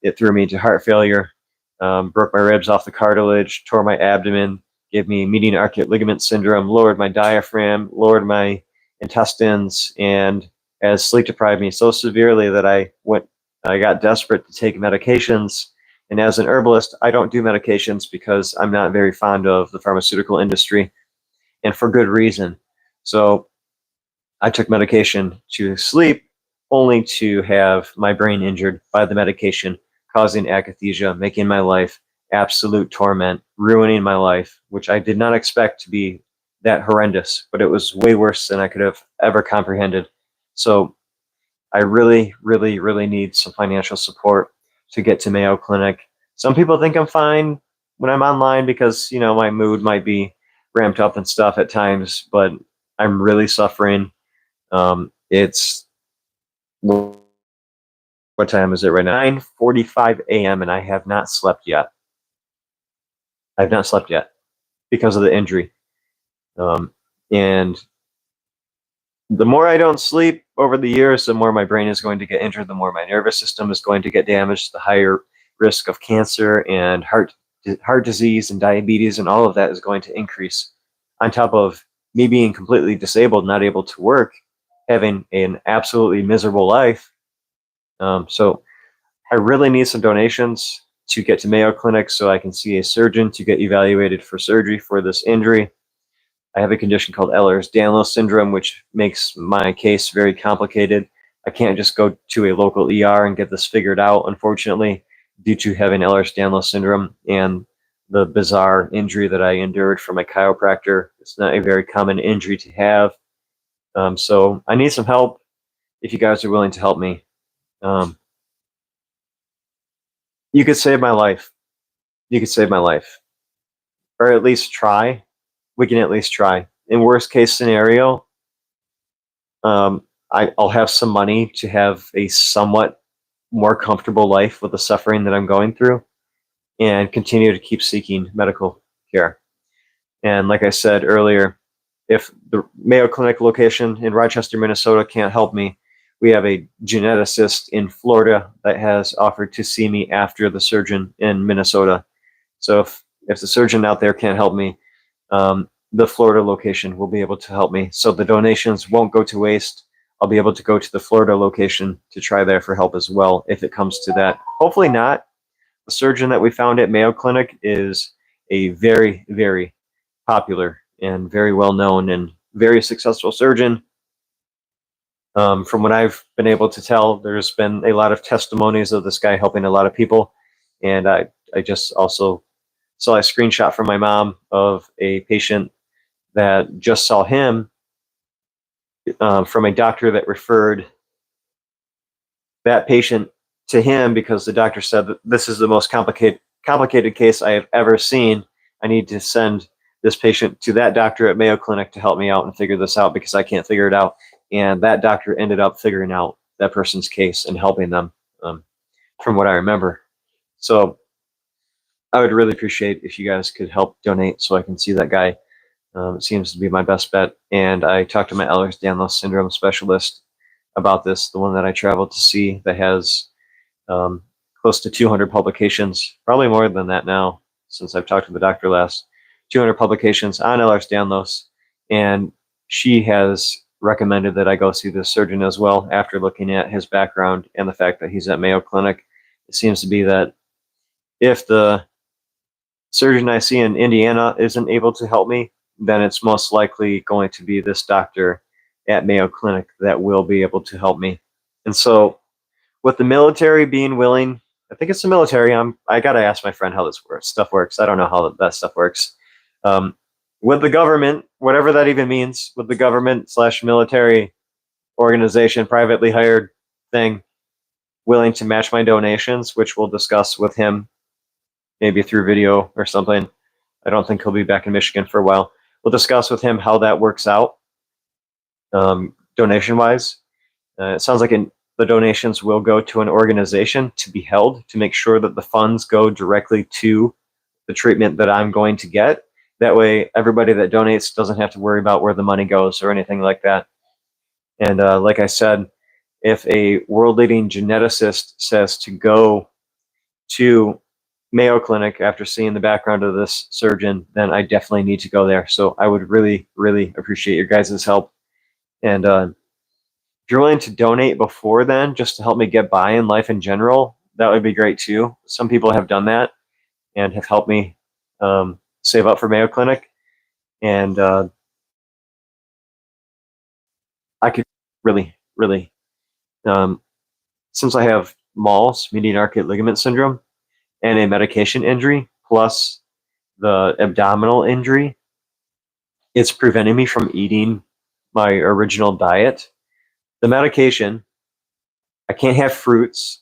It threw me into heart failure, broke my ribs off the cartilage, tore my abdomen, gave me median arcuate ligament syndrome, lowered my diaphragm, lowered my intestines, and has sleep deprived me so severely that I got desperate to take medications. And as an herbalist, I don't do medications because I'm not very fond of the pharmaceutical industry, and for good reason. So I took medication to sleep, only to have my brain injured by the medication, causing akathisia, making my life absolute torment, ruining my life, which I did not expect to be that horrendous, but it was way worse than I could have ever comprehended. So I really, really, really need some financial support to get to Mayo Clinic. Some people think I'm fine when I'm online because, my mood might be ramped up and stuff at times, but I'm really suffering. It's what time is it right now? 9:45 a.m. and I have not slept yet. I've not slept yet because of the injury. And the more I don't sleep over the years, the more my brain is going to get injured, the more my nervous system is going to get damaged, the higher risk of cancer and heart disease and diabetes and all of that is going to increase. On top of me being completely disabled, not able to work, having an absolutely miserable life. So I really need some donations to get to Mayo Clinic so I can see a surgeon to get evaluated for surgery for this injury. I have a condition called Ehlers-Danlos syndrome, which makes my case very complicated. I can't just go to a local ER and get this figured out, unfortunately, due to having Ehlers-Danlos syndrome and the bizarre injury that I endured from my chiropractor. It's not a very common injury to have. So I need some help if you guys are willing to help me. You could save my life. You could save my life. Or at least try. We can at least try. In worst case scenario, I'll have some money to have a somewhat more comfortable life with the suffering that I'm going through and continue to keep seeking medical care. And like I said earlier, if the Mayo Clinic location in Rochester, Minnesota can't help me, we have a geneticist in Florida that has offered to see me after the surgeon in Minnesota. So if the surgeon out there can't help me, the Florida location will be able to help me. So the donations won't go to waste. I'll be able to go to the Florida location to try there for help as well if it comes to that. Hopefully not. The surgeon that we found at Mayo Clinic is a very, very popular and very well known and very successful surgeon. From what I've been able to tell, there's been a lot of testimonies of this guy helping a lot of people. And I just also saw a screenshot from my mom of a patient that just saw him from a doctor that referred that patient to him because the doctor said that this is the most complicated case I have ever seen. I need to send this patient to that doctor at Mayo Clinic to help me out and figure this out because I can't figure it out. And that doctor ended up figuring out that person's case and helping them, from what I remember. So I would really appreciate if you guys could help donate so I can see that guy. It seems to be my best bet. And I talked to my Ehlers-Danlos syndrome specialist about this, the one that I traveled to see that has close to 200 publications, probably more than that now since I've talked to the doctor last, 200 publications on Ehlers-Danlos. And she has recommended that I go see this surgeon as well after looking at his background and the fact that he's at Mayo Clinic. It seems to be that if the surgeon I see in Indiana isn't able to help me, then it's most likely going to be this doctor at Mayo Clinic that will be able to help me. And so with the military being willing, I think it's the military, I got to ask my friend how this stuff works. I don't know how that stuff works. With the government, whatever that even means, with the government/military organization, privately hired thing, willing to match my donations, which we'll discuss with him maybe through video or something. I don't think he'll be back in Michigan for a while. We'll discuss with him how that works out donation-wise. It sounds like the donations will go to an organization to be held to make sure that the funds go directly to the treatment that I'm going to get, That way, everybody that donates doesn't have to worry about where the money goes or anything like that. And like I said, if a world-leading geneticist says to go to Mayo Clinic after seeing the background of this surgeon, then I definitely need to go there. So I would really, really appreciate your guys' help. And if you're willing to donate before then, just to help me get by in life in general, that would be great too. Some people have done that and have helped me save up for Mayo Clinic. And I could really, really, since I have MALS, median arcuate ligament syndrome, and a medication injury, plus the abdominal injury, it's preventing me from eating my original diet. The medication, I can't have fruits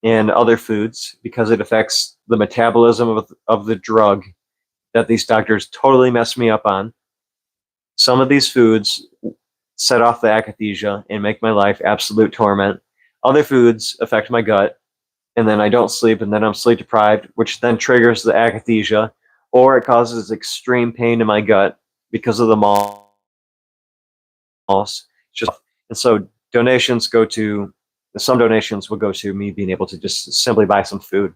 and other foods because it affects the metabolism of the drug that these doctors totally mess me up on. Some of these foods set off the akathisia and make my life absolute torment. Other foods affect my gut, and then I don't sleep, and then I'm sleep deprived, which then triggers the akathisia, or it causes extreme pain in my gut because of the MALS. And so some donations will go to me being able to just simply buy some food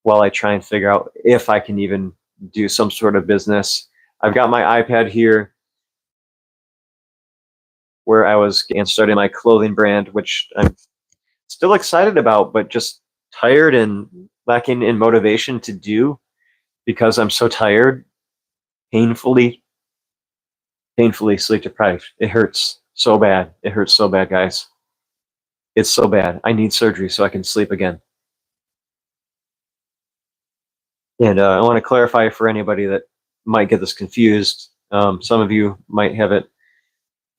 while I try and figure out if I can even do some sort of business. I've got my iPad here where I was starting my clothing brand, which I'm still excited about, but just tired and lacking in motivation to do because I'm so tired, painfully sleep deprived. It hurts so bad. It hurts so bad, guys. It's so bad. I need surgery so I can sleep again. And I want to clarify for anybody that might get this confused. Some of you might have it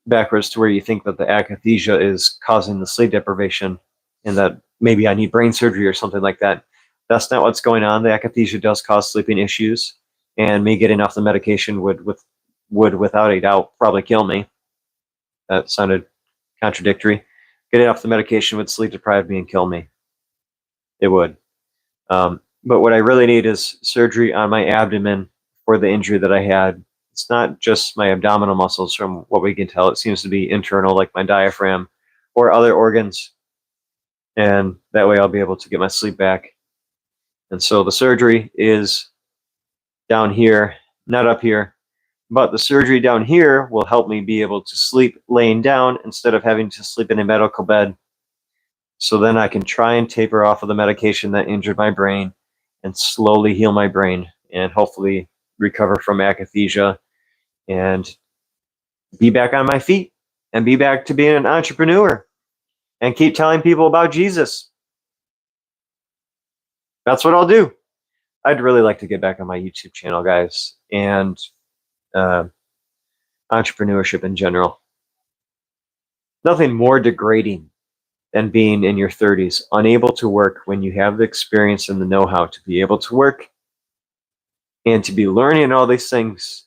backwards to where you think that the akathisia is causing the sleep deprivation and that maybe I need brain surgery or something like that. That's not what's going on. The akathisia does cause sleeping issues, and me getting off the medication would without a doubt probably kill me. That sounded contradictory. Getting off the medication would sleep deprive me and kill me. It would. But what I really need is surgery on my abdomen for the injury that I had. It's not just my abdominal muscles, from what we can tell. It seems to be internal, like my diaphragm or other organs. And that way I'll be able to get my sleep back. And so the surgery is down here, not up here. But the surgery down here will help me be able to sleep laying down instead of having to sleep in a medical bed. So then I can try and taper off of the medication that injured my brain and slowly heal my brain and hopefully recover from akathisia and be back on my feet and be back to being an entrepreneur and keep telling people about Jesus. That's what I'll do. I'd really like to get back on my YouTube channel, guys, and entrepreneurship in general. Nothing more degrading than being in your 30s, unable to work when you have the experience and the know-how to be able to work and to be learning all these things,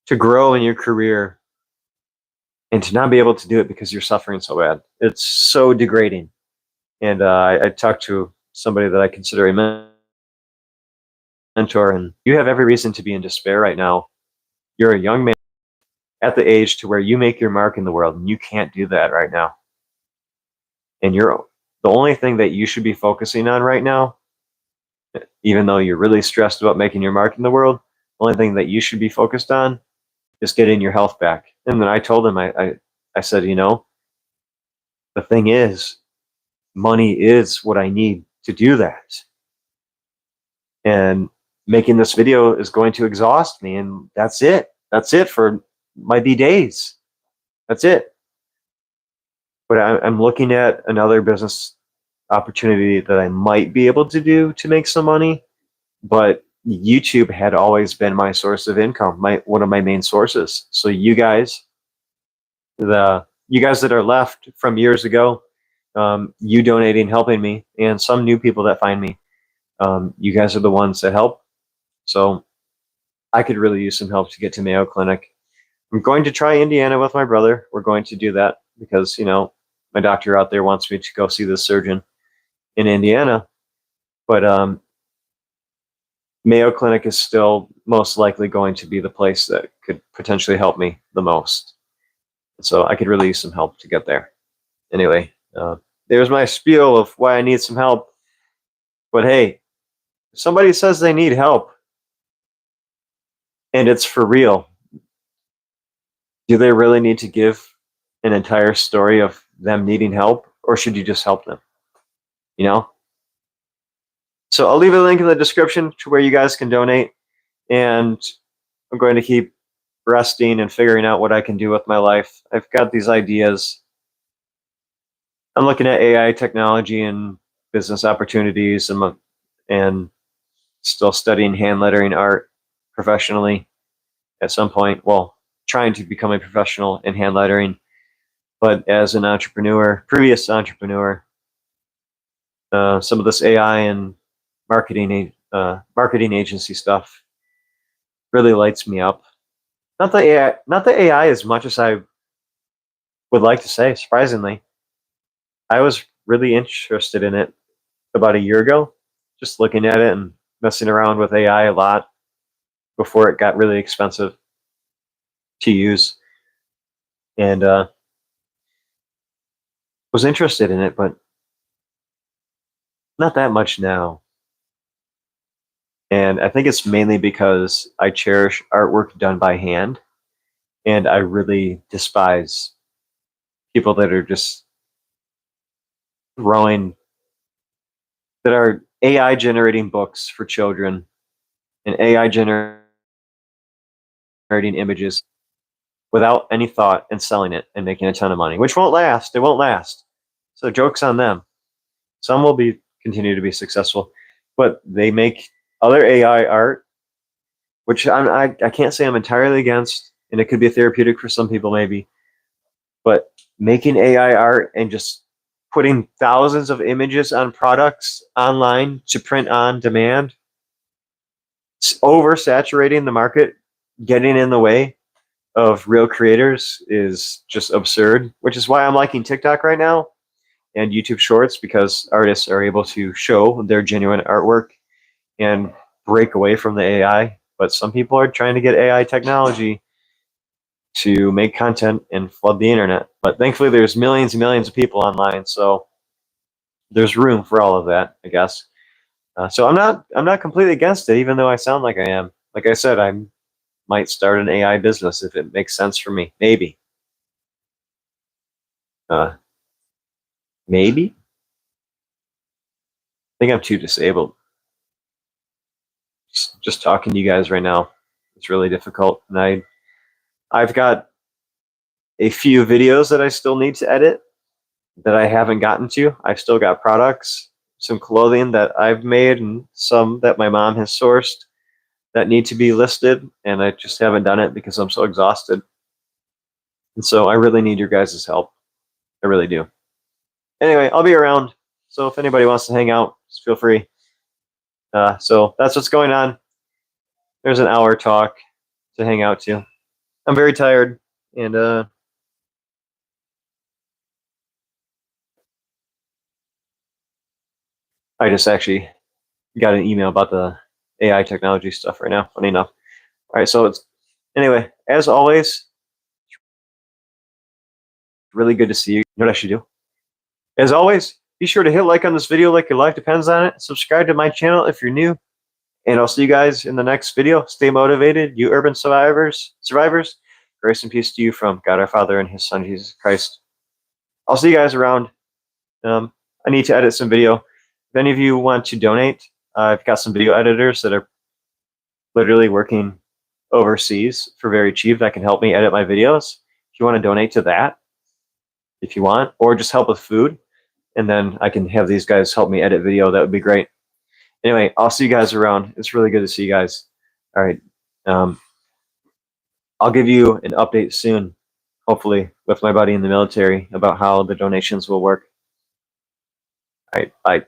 to grow in your career, and to not be able to do it because you're suffering so bad. It's so degrading. And I talked to somebody that I consider a mentor, and you have every reason to be in despair right now. You're a young man at the age to where you make your mark in the world, and you can't do that right now. And the only thing that you should be focusing on right now, even though you're really stressed about making your mark in the world, the only thing that you should be focused on is getting your health back. And then I told him, I said, the thing is, money is what I need to do that. And making this video is going to exhaust me, and that's it. That's it for my days. That's it. But I'm looking at another business opportunity that I might be able to do to make some money. But YouTube had always been my source of income, one of my main sources. So you guys that are left from years ago, you donating, helping me, and some new people that find me, you guys are the ones that help. So I could really use some help to get to Mayo Clinic. I'm going to try Indiana with my brother. We're going to do that because, my doctor out there wants me to go see this surgeon in Indiana. But Mayo Clinic is still most likely going to be the place that could potentially help me the most. So I could really use some help to get there. Anyway, there's my spiel of why I need some help. But hey, if somebody says they need help and it's for real, do they really need to give an entire story of them needing help, or should you just help them? You know? So I'll leave a link in the description to where you guys can donate. And I'm going to keep resting and figuring out what I can do with my life. I've got these ideas. I'm looking at AI technology and business opportunities, and still studying hand lettering art professionally at some point. Well, trying to become a professional in hand lettering, but as an entrepreneur, previous entrepreneur, some of this AI and marketing agency stuff really lights me up. Not the AI as much as I would like to say. Surprisingly, I was really interested in it about a year ago, just looking at it and messing around with AI a lot before it got really expensive to use, and was interested in it, but not that much now. And I think it's mainly because I cherish artwork done by hand, and I really despise people that are just throwing, that are AI generating books for children and AI generating images without any thought and selling it and making a ton of money, which won't last. It won't last. So joke's on them. Some will continue to be successful, but they make other AI art, which I can't say I'm entirely against, and it could be therapeutic for some people maybe, but making AI art and just putting thousands of images on products online to print on demand, oversaturating the market, getting in the way of real creators is just absurd, which is why I'm liking TikTok right now and YouTube Shorts, because artists are able to show their genuine artwork and break away from the AI. But some people are trying to get AI technology to make content and flood the internet. But thankfully, there's millions and millions of people online, so there's room for all of that, I guess. So I'm not completely against it, even though I sound like I am. Like I said, I might start an AI business if it makes sense for me. Maybe. Uh, maybe. I think I'm too disabled. Just talking to you guys right now, it's really difficult, and I've got a few videos that I still need to edit that I haven't gotten to. I've still got products, some clothing that I've made, and some that my mom has sourced that need to be listed, and I just haven't done it because I'm so exhausted. And so I really need your guys' help. I really do. Anyway, I'll be around, so if anybody wants to hang out, just feel free. So that's what's going on. There's an hour talk to hang out to. I'm very tired, and I just actually got an email about the AI technology stuff right now. Funny enough. All right, so it's anyway. As always, really good to see you. You know what I should do? As always, be sure to hit like on this video like your life depends on it. Subscribe to my channel if you're new, and I'll see you guys in the next video. Stay motivated, you urban survivors. Grace and peace to you from God our Father and His Son Jesus Christ. I'll see you guys around. I need to edit some video. If any of you want to donate, I've got some video editors that are literally working overseas for very cheap that can help me edit my videos. If you want to donate to that, if you want, or just help with food, and then I can have these guys help me edit video, that would be great. Anyway, I'll see you guys around. It's really good to see you guys. All right. I'll give you an update soon, hopefully with my buddy in the military, about how the donations will work. All right, bye.